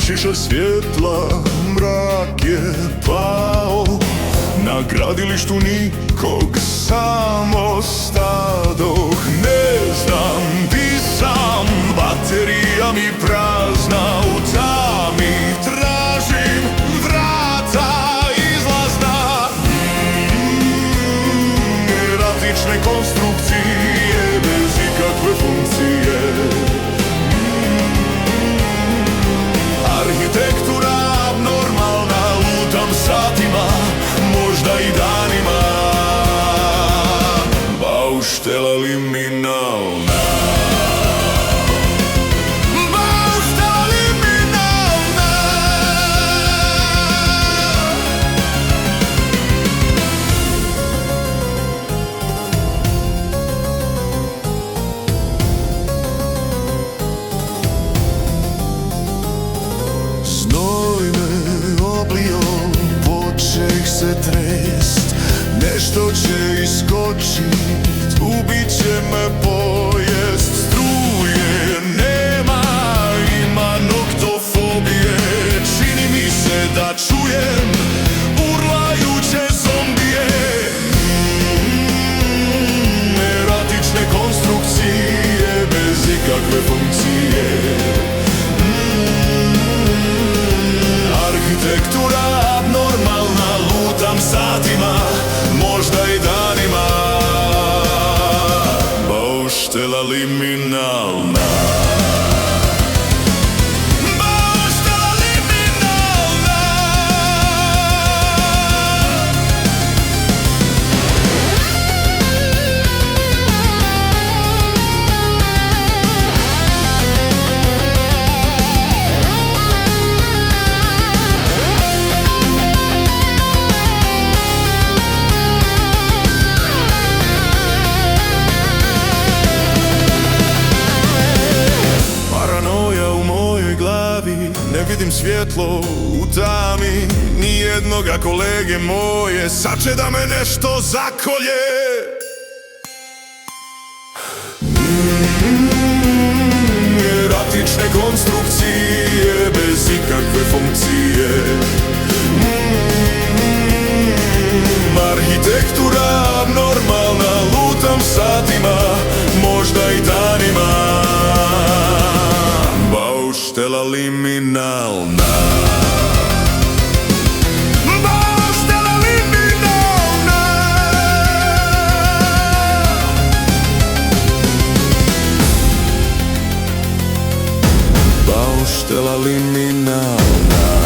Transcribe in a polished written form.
šiša svjetla, mrak je pao. Na gradilištu nikog, samo stadoh. Ne znam di sam, baterija mi prazna. U tami tražim vrata izlazna. Eratične konstrukcije bez ikakve funkcije. Arhitektura abnormalna, lutam satima, možda i danima. Bauštela liminalna. Bauštela liminalna. Znoj me oblio, počeh se trest. Nešto će iskočit, ubit će me pojest. Struje nema, ima noktofobije. Čini mi se da čujem urlajuće zombije. Eratične konstrukcije bez ikakve funkcije. Arhitektura abnormalna, lutam satima, možda i danima. Bauštela liminalna. Bauštela liminalna. Ne vidim svjetlo u tami, nijednoga kolege moje. Sad će da me nešto zakolje. Eratične konstrukcije bez ikakve funkcije. Arhitektura abnormalna, lutam satima, možda i danima. Bauštela liminalna. Bauštela liminalna. Bauštela liminalna.